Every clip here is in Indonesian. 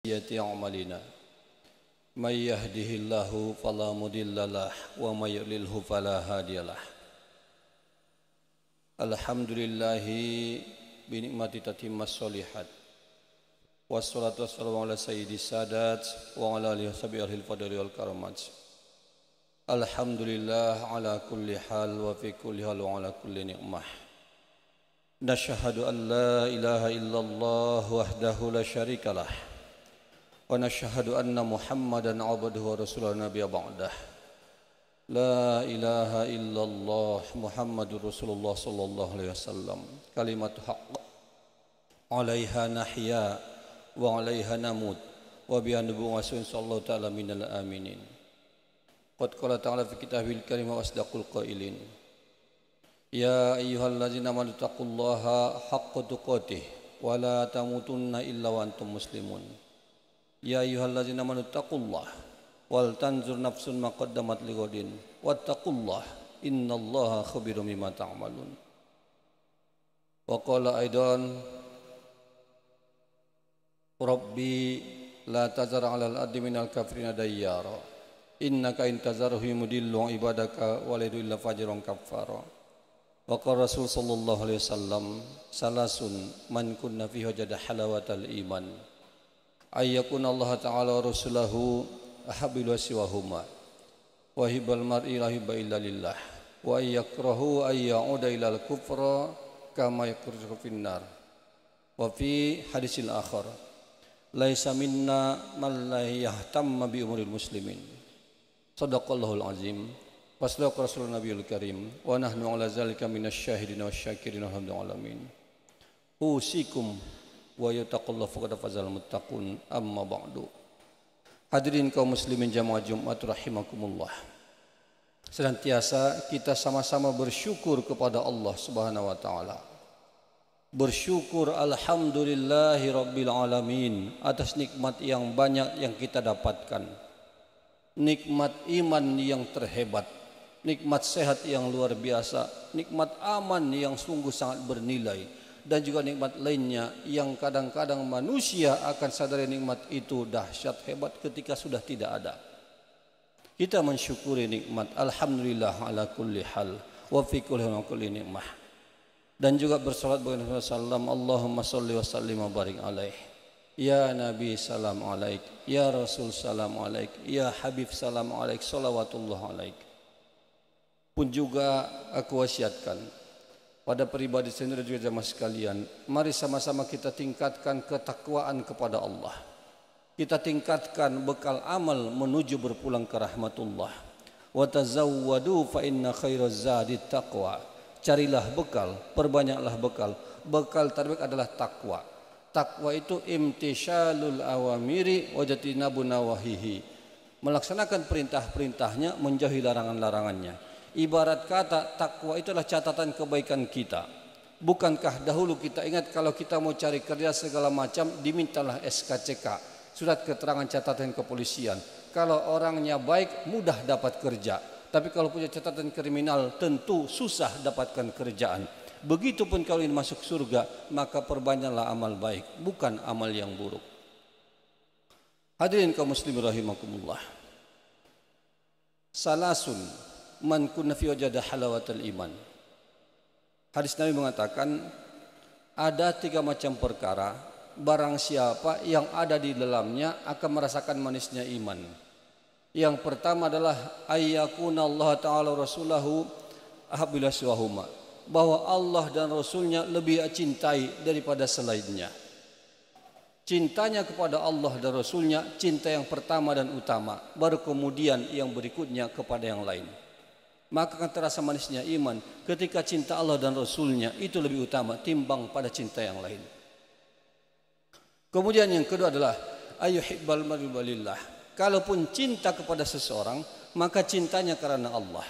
سيئات أعمالنا من يهده الله فلا مضل له ومن يضلله فلا هادي له الحمد لله بنعمة تتم الصالحات والصلاة والسلام على سيد السادات وعلى آله وصحبه الفضل والكرامات الحمد لله على كل حال وفي كل حال وعلى كل نعمة نشهد أن لا إله إلا الله وحده لا شريك له ونشهد أن محمدا عبده ورسوله نبي بعده لا إله إلا الله محمد رسول الله صلى الله عليه وسلم كلمة حق عليها نحيا وعليها نموت وبها نبوة صلى الله تعالى من الآمنين قد قال تعالى في كتابه الكريم وأصدق القائلين يا أيها الذين آمنوا اتقوا الله حق تقاته ولا تموتن إلا وأنتم مسلمون يا أيها الذين آمنوا اتقوا الله ولتنظر نفس ما قدمت لغد واتقوا الله إن الله خبير بما تعملون وقال أيضا ربي لا تذر على الأرض من الكافرين ديارا إنك إن تذرهم يضلوا عبادك ولا يضلوا إلا فاجرا كفارا وقال رسول صلى الله عليه وسلم ثلاث من كن فيه وجد حلاوة الإيمان أن يكون الله تعالى ورسوله أحب إليه سواهما وهب المرء لا يحب إلا لله وأن يكره أن يعود إلى الكفر كما يكره في النار وفي حديث آخر ليس منا من لا يهتم بأمور المسلمين صدق الله العظيم وصدق رسول النبي الكريم ونحن على ذلك من الشاهدين والشاكرين والحمد لله العالمين أوصيكم wa yattaqullah faqad fazal muttaqun amma ba'du. Hadirin kaum muslimin jamaah Jumat rahimakumullah. Senantiasa kita sama-sama bersyukur kepada Allah Subhanahu wa taala. Bersyukur alhamdulillahi rabbil alamin atas nikmat yang banyak yang kita dapatkan. Nikmat iman yang terhebat, nikmat sehat yang luar biasa, nikmat aman yang sungguh sangat bernilai. Dan juga nikmat lainnya yang kadang-kadang manusia akan sadari nikmat itu dahsyat hebat ketika sudah tidak ada. Kita mensyukuri nikmat alhamdulillah ala kulli hal wa fi kulli nikmah. Dan juga bersalat kepada Nabi sallam Allahumma shalli wa sallim wa barik alaih. Ya Nabi salam alaik, ya Rasul salam alaik, ya Habib salam alaik, salawatullah alaik. Pun juga aku wasiatkan pada pribadi sendiri dan juga jamaah sekalian, mari sama-sama kita tingkatkan ketakwaan kepada Allah. Kita tingkatkan bekal amal menuju berpulang ke rahmatullah. Wa tazawwadu fa inna khairaz zadi taqwa. Carilah bekal, perbanyaklah bekal. Bekal terbaik adalah takwa. Takwa itu imtisyalul awamiri wa jatinabun nawahihi. Melaksanakan perintah-perintahnya, menjauhi larangan-larangannya. Ibarat kata takwa itulah catatan kebaikan kita. Bukankah dahulu kita ingat kalau kita mau cari kerja segala macam dimintalah SKCK, surat keterangan catatan kepolisian. Kalau orangnya baik mudah dapat kerja, tapi kalau punya catatan kriminal tentu susah dapatkan kerjaan. Begitupun kalau ingin masuk surga maka perbanyaklah amal baik, bukan amal yang buruk. Hadirin kaum muslimin rahimakumullah. Salasun man kunna fi wajada halawatul iman. Hadis Nabi mengatakan ada 3 macam perkara barang siapa yang ada di dalamnya akan merasakan manisnya iman. Yang pertama adalah ayyakuna Allah taala rasulahu ahabbil aswahuma, bahwa Allah dan Rasulnya lebih cintai daripada selainnya. Cintanya kepada Allah dan Rasulnya cinta yang pertama dan utama, baru kemudian yang berikutnya kepada yang lain. Maka akan terasa manisnya iman ketika cinta Allah dan Rasulnya itu lebih utama timbang pada cinta yang lain. Kemudian yang kedua adalah ayyuhibbal mar'u lillah. Kalaupun cinta kepada seseorang maka cintanya karena Allah.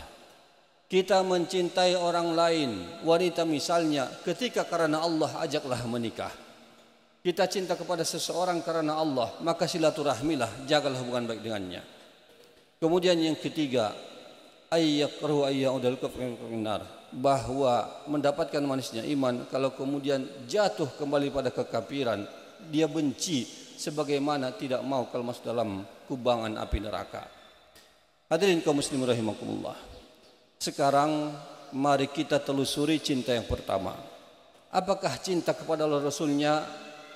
Kita mencintai orang lain, wanita misalnya, ketika karena Allah ajaklah menikah. Kita cinta kepada seseorang karena Allah, maka silaturahmilah, jagalah hubungan baik dengannya. Kemudian yang ketiga, ayyakrahu ayya'udal kafir, bahwa mendapatkan manisnya iman kalau kemudian jatuh kembali pada kekafiran, dia benci sebagaimana tidak mau kalau masuk dalam kubangan api neraka. Hadirin kaum muslimin rahimakumullah. Sekarang mari kita telusuri cinta yang pertama. Apakah cinta kepada Allah Rasulnya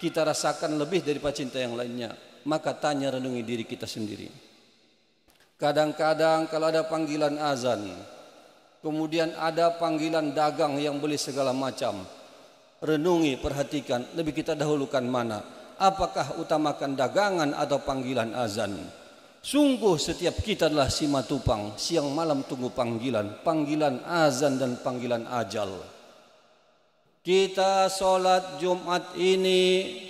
kita rasakan lebih daripada cinta yang lainnya? Maka tanya, renungi diri kita sendiri. Kadang-kadang kalau ada panggilan azan, kemudian ada panggilan dagang yang beli segala macam, renungi, perhatikan, lebih kita dahulukan mana? Apakah utamakan dagangan atau panggilan azan? Sungguh setiap kita adalah si matupang, siang malam tunggu panggilan azan dan panggilan ajal. Kita sholat Jumat ini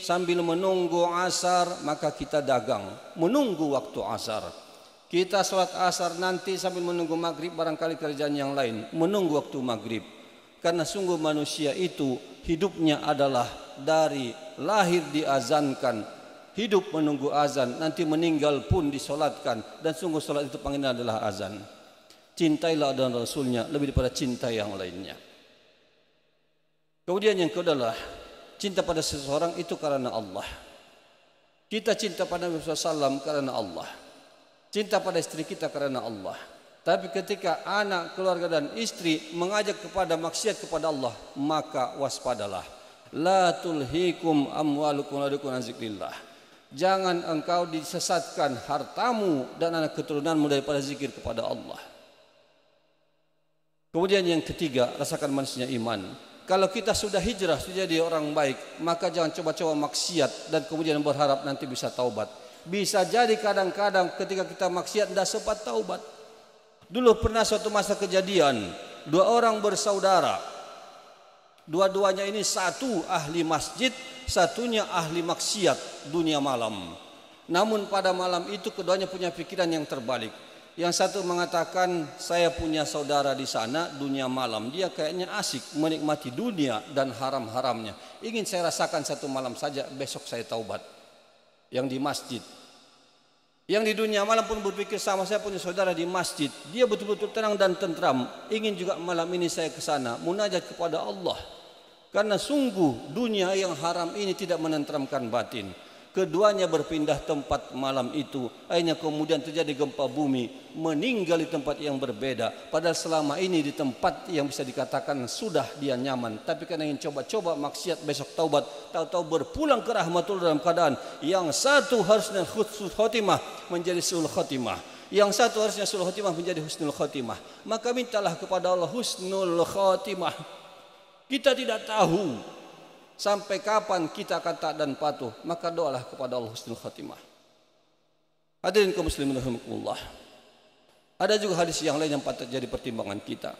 sambil menunggu asar, maka kita dagang, menunggu waktu asar. Kita sholat asar nanti sambil menunggu maghrib, barangkali kerjaan yang lain, menunggu waktu maghrib. Karena sungguh manusia itu hidupnya adalah dari lahir diazankan, hidup menunggu azan, nanti meninggal pun disolatkan, dan sungguh solat itu panggilan adalah azan. Cintailah dan Rasulnya lebih daripada cinta yang lainnya. Kemudian yang kedua adalah cinta pada seseorang itu karena Allah. Kita cinta pada Nabi SAW karena Allah, cinta pada istri kita karena Allah. Tapi ketika anak, keluarga dan istri mengajak kepada maksiat kepada Allah, maka waspadalah. La tulhikum amwalukum wa auladukum an zikrillah. Jangan engkau disesatkan hartamu dan anak keturunanmu daripada zikir kepada Allah. Kemudian yang ketiga, rasakan manisnya iman. Kalau kita sudah hijrah, sudah jadi orang baik, maka jangan coba-coba maksiat dan kemudian berharap nanti bisa taubat. Bisa jadi kadang-kadang ketika kita maksiat tidak sempat taubat. Dulu pernah suatu masa kejadian, dua orang bersaudara. Dua-duanya ini satu ahli masjid, satunya ahli maksiat dunia malam. Namun pada malam itu keduanya punya pikiran yang terbalik. Yang satu mengatakan, saya punya saudara di sana dunia malam, dia kayaknya asik menikmati dunia dan haram-haramnya. Ingin saya rasakan satu malam saja, besok saya taubat. Yang di masjid. Yang di dunia malam pun berpikir sama, saya punya saudara di masjid, dia betul-betul tenang dan tentram. Ingin juga malam ini saya ke sana munajat kepada Allah. Karena sungguh dunia yang haram ini tidak menenteramkan batin. Keduanya berpindah tempat malam itu. Akhirnya kemudian terjadi gempa bumi, meninggal di tempat yang berbeda. Padahal selama ini di tempat yang bisa dikatakan sudah dia nyaman. Tapi karena ingin coba-coba maksiat, besok taubat, tahu-tahu berpulang ke rahmatullah dalam keadaan yang satu harusnya husnul khotimah menjadi sul khotimah, yang satu harusnya sul khotimah menjadi husnul khotimah. Maka mintalah kepada Allah husnul khotimah. Kita tidak tahu sampai kapan kita akan taat dan patuh, maka doalah kepada Allah husnul khatimah. Hadirin kaum muslimin rahimakumullah. Ada juga hadis yang lain yang patut jadi pertimbangan kita.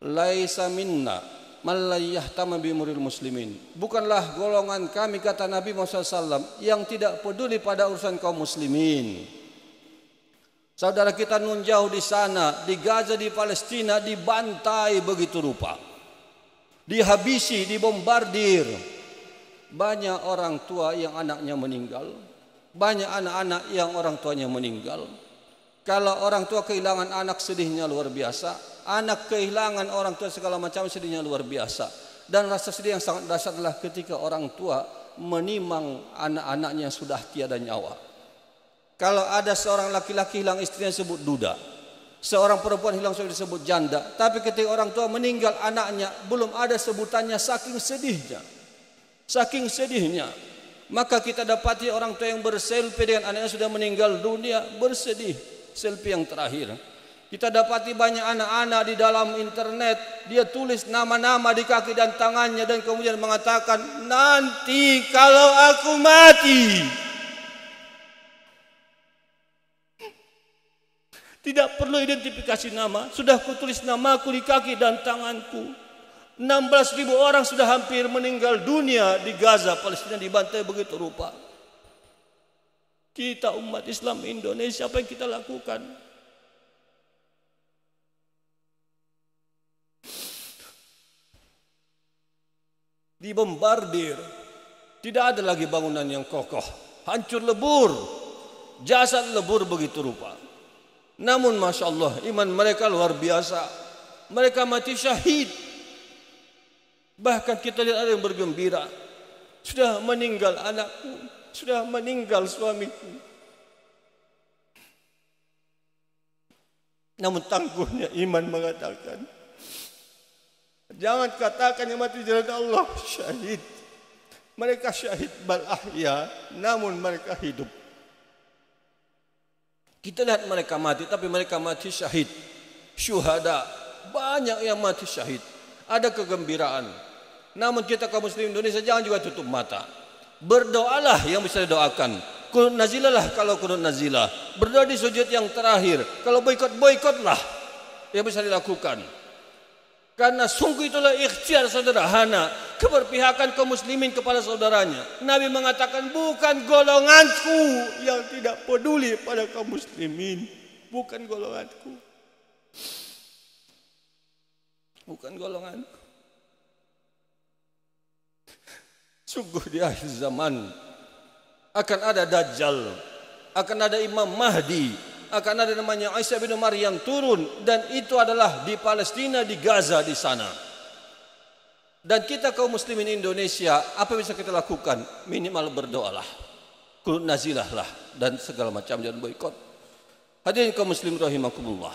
Laisa minna man la yahtama bi umuril muslimin. Bukanlah golongan kami, kata Nabi Muhammad SAW, yang tidak peduli pada urusan kaum muslimin. Saudara kita nun jauh di sana, di Gaza, di Palestina, dibantai begitu rupa, dihabisi, dibombardir. Banyak orang tua yang anaknya meninggal, banyak anak-anak yang orang tuanya meninggal. Kalau orang tua kehilangan anak, sedihnya luar biasa. Anak kehilangan orang tua, segala macam sedihnya luar biasa. Dan rasa sedih yang sangat dahsyat adalah ketika orang tua menimang anak-anaknya yang sudah tiada nyawa. Kalau ada seorang laki-laki hilang, istrinya disebut duda. Seorang perempuan hilang, sudah disebut janda. Tapi ketika orang tua meninggal anaknya, belum ada sebutannya, saking sedihnya. Saking sedihnya. Maka kita dapati orang tua yang berselfie dengan anaknya sudah meninggal dunia, bersedih. Selfie yang terakhir. Kita dapati banyak anak-anak di dalam internet, dia tulis nama-nama di kaki dan tangannya dan kemudian mengatakan, nanti kalau aku mati. Tidak perlu identifikasi nama, sudah kutulis namaku di kaki dan tanganku. 16.000 orang sudah hampir meninggal dunia di Gaza, Palestina, dibantai begitu rupa. Kita umat Islam Indonesia, apa yang kita lakukan? Dibombardir, tidak ada lagi bangunan yang kokoh, hancur lebur, jasad lebur begitu rupa. Namun Masya Allah, iman mereka luar biasa. Mereka mati syahid. Bahkan kita lihat ada yang bergembira, sudah meninggal anakku, sudah meninggal suamiku. Namun tangguhnya iman mengatakan, jangan katakan yang mati di jalan Allah syahid. Mereka syahid bal ahya, namun mereka hidup. Kita lihat mereka mati, tapi mereka mati syahid. Syuhada, banyak yang mati syahid. Ada kegembiraan. Namun kita kaum muslim Indonesia jangan juga tutup mata. Berdoalah yang bisa didoakan. Kunut nazilah lah kalau kunut nazilah. Berdoa di sujud yang terakhir. Kalau boikotlah yang bisa dilakukan. Karena sungguh itulah ikhtiar sederhana keberpihakan kaum muslimin kepada saudaranya. Nabi mengatakan, bukan golonganku yang tidak peduli pada kaum muslimin. Bukan golonganku. Bukan golonganku. Sungguh di akhir zaman akan ada Dajjal, akan ada Imam Mahdi, akan ada namanya Isa bin Maryam turun, dan itu adalah di Palestina, di Gaza di sana. Dan kita kaum muslimin Indonesia, apa bisa kita lakukan? Minimal berdoalah, kunut nazilah lah, dan segala macam, jangan boikot. Hadirin kaum muslim rahimakumullah.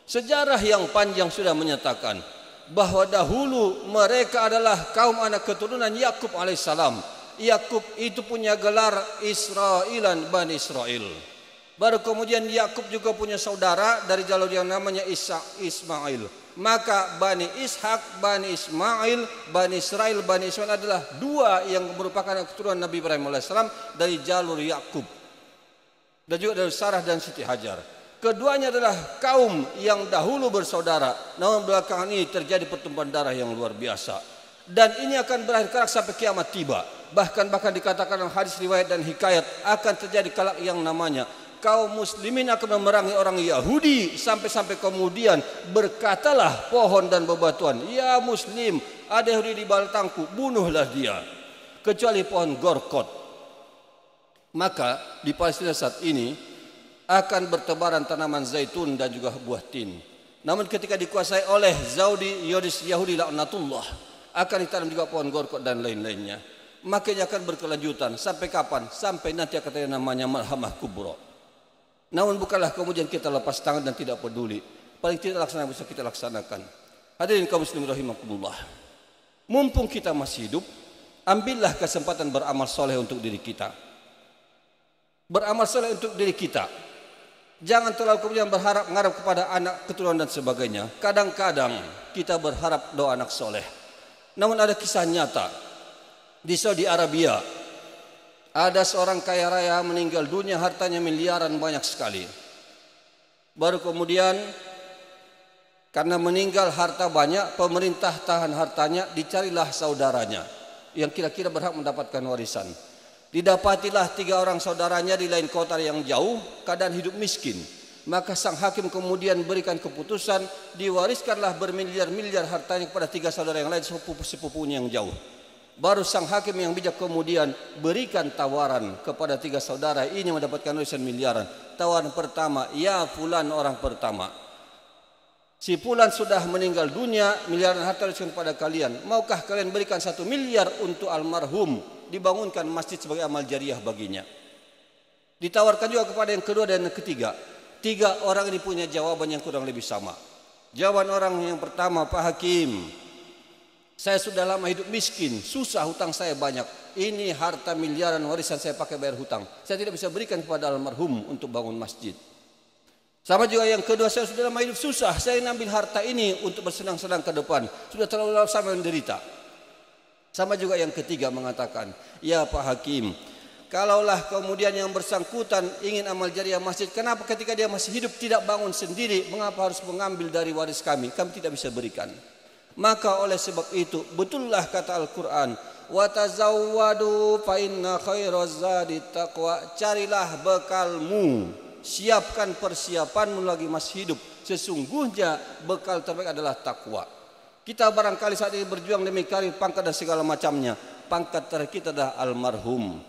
Sejarah yang panjang sudah menyatakan bahwa dahulu mereka adalah kaum anak keturunan Yakub alaihissalam. Yakub itu punya gelar Israilan, Bani Israel. Baru kemudian Yakub juga punya saudara dari jalur yang namanya Ismail. Maka Bani Ishak, Bani Ismail, Bani Israel, Bani Ismail adalah dua yang merupakan keturunan Nabi Ibrahim alaihissalam dari jalur Yakub. Dan juga dari Sarah dan Siti Hajar. Keduanya adalah kaum yang dahulu bersaudara. Namun belakangan ini terjadi pertumpahan darah yang luar biasa. Dan ini akan berakhir kelak sampai kiamat tiba. Bahkan dikatakan dalam hadis riwayat dan hikayat akan terjadi kelak yang namanya kaum muslimin akan memerangi orang Yahudi, sampai kemudian berkatalah pohon dan bebatuan, ya muslim, ada Yahudi di batangku, bunuhlah dia, kecuali pohon Gorkot. Maka di Palestina saat ini akan bertebaran tanaman zaitun dan juga buah tin. Namun ketika dikuasai oleh Yahudi laknatullah, akan ditanam juga pohon Gorkot dan lain-lainnya. Makanya akan berkelanjutan sampai kapan? Sampai nanti akan ada namanya Malhamah Kubra. Namun bukanlah kemudian kita lepas tangan dan tidak peduli. Paling tidak laksanakan bisa kita laksanakan. Hadirin kaum muslimin rahimakumullah. Mumpung kita masih hidup, ambillah kesempatan beramal soleh untuk diri kita. Beramal soleh untuk diri kita. Jangan terlalu kemudian mengharap kepada anak keturunan dan sebagainya. Kadang-kadang kita berharap doa anak soleh. Namun ada kisah nyata. Di Saudi Arabia ada seorang kaya raya meninggal dunia, hartanya miliaran banyak sekali. Baru kemudian karena meninggal harta banyak, pemerintah tahan hartanya, dicarilah saudaranya yang kira-kira berhak mendapatkan warisan. Didapatilah 3 orang saudaranya di lain kota yang jauh, keadaan hidup miskin. Maka sang hakim kemudian berikan keputusan, diwariskanlah bermiliar-miliar hartanya kepada 3 saudara yang lain, sepupunya yang jauh. Baru sang hakim yang bijak kemudian berikan tawaran kepada 3 saudara ini mendapatkan warisan miliaran. Tawaran pertama, ya fulan orang pertama, si fulan sudah meninggal dunia, miliaran harta warisan kepada kalian. Maukah kalian berikan 1 miliar untuk almarhum, dibangunkan masjid sebagai amal jariah baginya. Ditawarkan juga kepada yang kedua dan yang ketiga. 3 orang ini punya jawaban yang kurang lebih sama. Jawaban orang yang pertama, Pak Hakim, saya sudah lama hidup miskin, susah, hutang saya banyak. Ini harta miliaran warisan saya pakai bayar hutang. Saya tidak bisa berikan kepada almarhum untuk bangun masjid. Sama juga yang kedua, saya sudah lama hidup susah, saya ngambil harta ini untuk bersenang-senang ke depan. Sudah terlalu lama saya menderita. Sama juga yang ketiga mengatakan, ya Pak Hakim, kalaulah kemudian yang bersangkutan ingin amal jariah masjid, kenapa ketika dia masih hidup tidak bangun sendiri? Mengapa harus mengambil dari waris kami? Kami tidak bisa berikan. Maka oleh sebab itu, betullah kata Al-Quran, wa tazawwadu fa inna khairaz zadi taqwa. Carilah bekalmu, siapkan persiapanmu lagi masih hidup. Sesungguhnya bekal terbaik adalah takwa. Kita barangkali saat ini berjuang demi karir, pangkat dan segala macamnya. Pangkat terakhir kita adalah almarhum.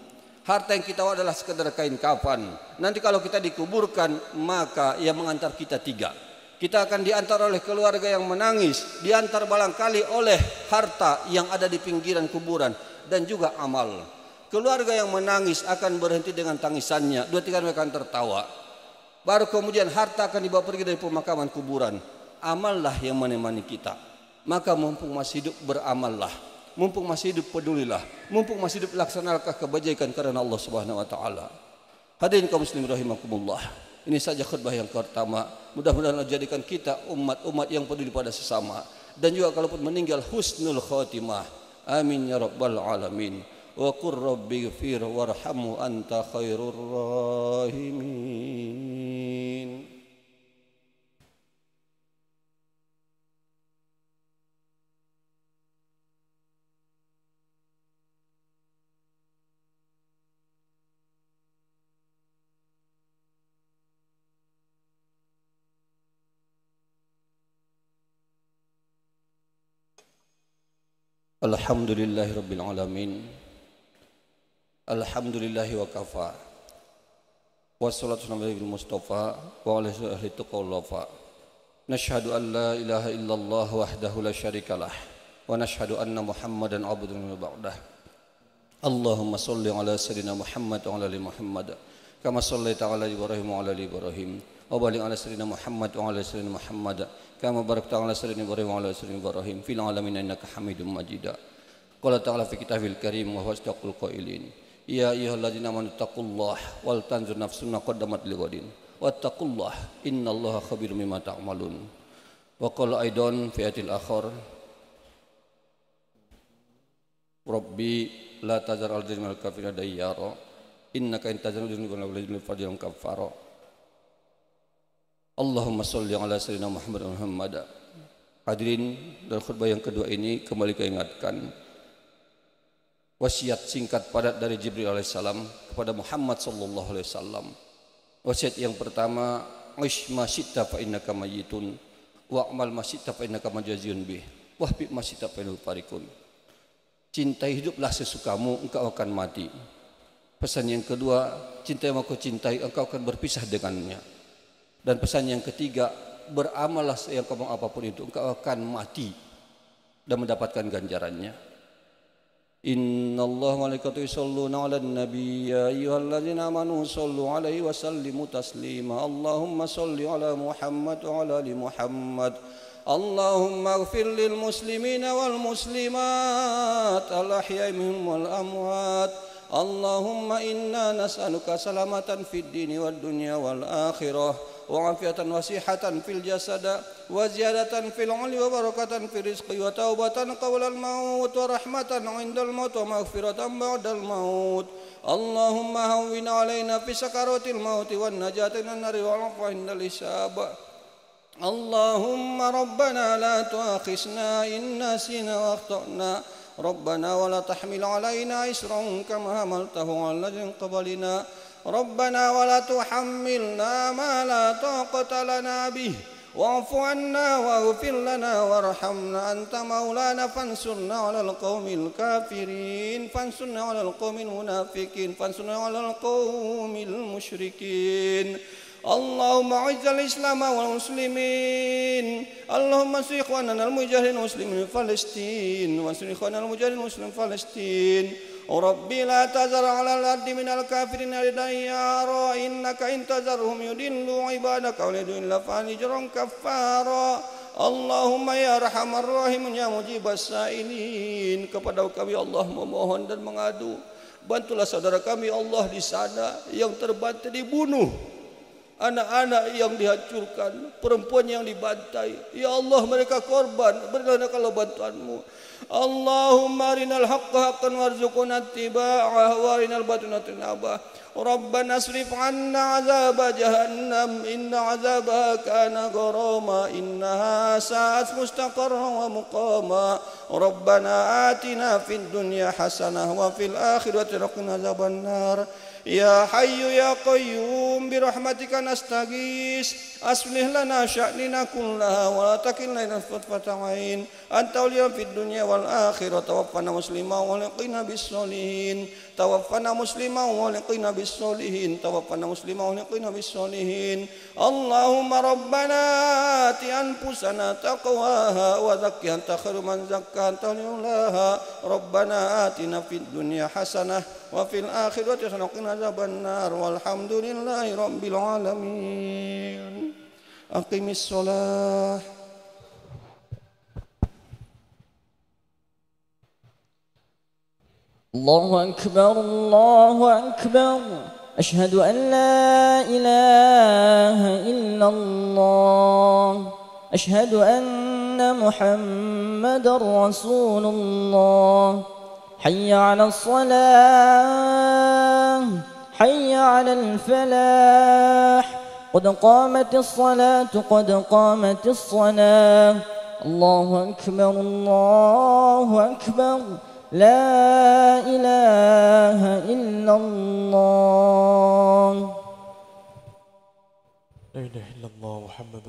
Harta yang kita bawa adalah sekedar kain kafan. Nanti kalau kita dikuburkan, maka ia mengantar kita 3. Kita akan diantar oleh keluarga yang menangis, diantar barangkali oleh harta yang ada di pinggiran kuburan, dan juga amal. Keluarga yang menangis akan berhenti dengan tangisannya, 2-3 hari akan tertawa. Baru kemudian harta akan dibawa pergi dari pemakaman kuburan. Amallah yang menemani kita. Maka mumpung masih hidup beramallah. Mumpung masih hidup pedulilah. Mumpung masih hidup laksanakan kebajikan karena Allah Subhanahu wa taala. Hadirin kaum muslimin rahimakumullah. Ini saja khutbah yang pertama. Mudah-mudahan Allah jadikan kita umat-umat yang peduli pada sesama, dan juga kalaupun meninggal husnul khotimah. Amin ya rabbal alamin. Wa qur rabbighfir warhamhu anta khairur rahimin. Alhamdulillahi rabbil alamin. Alhamdulillahi wa kafa. Wassalatu wassalamu ala Mustafa wa ala ahli taqwa wafa. Nashhadu an la ilaha illallah wahdahu la syarikalah wa nashhadu anna Muhammadan abduhu wa ba'dah. Allahumma salli ala sayyidina Muhammad wa ala ali Muhammad kama shallaita ala Ibrahim wa ala ali Ibrahim wa barik ala sayyidina Muhammad wa ala sayyidina Muhammad kama barakta ala sayyidina Ibrahim wa ala sayyidina Ibrahim fil alamin innaka Hamidum Majid. Qala ta'ala fi kitabil karim wa wasdaqul qailin. Ya ayyuhalladzina amanu taqullaha wal tanzur nafsun ma qaddamat lighadin wattaqullaha innallaha khabirum bima ta'malun. Wa qala aidan fi ayatil akhar Rabbi la tazar al-jinn al-kafirin dayyara innaka in tazar al-jinn wal fadlan kafara. Allahumma shalli ala sayyidina Muhammad. Hadirin, dalam khutbah yang kedua ini kembali keingatkan wasiat singkat padat dari Jibril alaihissalam kepada Muhammad sallallahu alaihi wasallam. Wasiat yang pertama, ish ma syi'ta fa innaka mayyitun wa amal ma syi'ta fa innaka majaziyun bih wa bi ma syi'ta fa innahu farikun. Cintai hiduplah sesukamu, engkau akan mati. Pesan yang kedua, cintai yang kau cintai, engkau akan berpisah dengannya. Dan pesan yang ketiga, beramallah yang kau mau apapun itu, engkau akan mati dan mendapatkan ganjarannya. Innallaha wa malaikatahu yusholluna 'alan nabiy ya ayyuhalladzina amanu shollu 'alaihi wa sallimu taslima. Allahumma sholli 'ala Muhammad wa 'ala ali Muhammad. Allahumma ighfir lil muslimina wal muslimat al ahya'i minhum wal amwat. Allahumma inna nas'aluka salamatan fid dini wad dunya wal akhirah wa afiatan wasihatan fil jasad wa ziyadatan fil ilmi wa barakatan fil rizqi wa taubatan qabla al maut wa rahmatan 'indal maut wa maghfiratan ba'dal maut. Allahumma hawwin 'alaina fi sakaratil maut wan najati minan nari wal 'afwa indal hisab. Allahumma rabbana la tu'akhizna in nasina wa akhtana. Rabbana wa la tahmil 'alaina isran kama hamaltahu 'alal ladzina qablina. Rabbana wa la tuhammilna ma la taqata lana bih wa'fu 'anna waghfir lana warhamna anta maulana fansurna 'alal qaumil kafirin fansurna 'alal qaumil munafiqin fansurna 'alal qaumil musyrikin. Allahumma izzal Islam wal muslimin. Allahumma ansur ikhwanana al mujahidin muslimin Palestin wa ansur ikhwanana al mujahidin muslimin Palestin. Rabbi la tazar 'alal ardi minal kafirin dayyara innaka in tazarhum yudillu ibadaka wa la yudillu fa'ajran kaffara. Allahumma ya arhamar rahimin ya mujibas sa'ilin. Kepada kami Allah memohon dan mengadu, bantulah saudara kami Allah di sana yang terbantai dibunuh, anak-anak yang dihancurkan, perempuan yang dibantai. Ya Allah, mereka korban, berilah kalau bantuanmu. Allahumma arinal haqqa haqqan warzuqna ittiba'ah wa arinal batila tinabah. Rabbana asrif 'anna 'azaba jahannam inna 'azabaha kana gharama innaha sa'at mustaqarran wa muqama. Rabbana atina fid dunya hasanah wa fil akhirati qina adzaban nar. Ya Hayyu ya Qayyum birahmatika nastaghis aslih lana sya'nina kullaha wa la takilna ila fatfata ain anta waliyuna fid dunya wal akhirati tawaffana musliman wa laqina bis solihin توفنا مسلما والحقنا بالصالحين توفنا مسلما والحقنا بالصالحين اللهم ربنا آت أنفسنا تقواها وزكها أنت خير من زكاها أنت وليها ربنا آتنا في الدنيا حسنة وفي الآخرة حسنة وقنا عذاب النار والحمد لله رب العالمين أقم الصلاة الله أكبر الله أكبر أشهد أن لا إله إلا الله أشهد أن محمد رسول الله حي على الصلاة حي على الفلاح قد قامت الصلاة قد قامت الصلاة الله أكبر الله أكبر لا إله إلا الله لا إله إلا الله محمد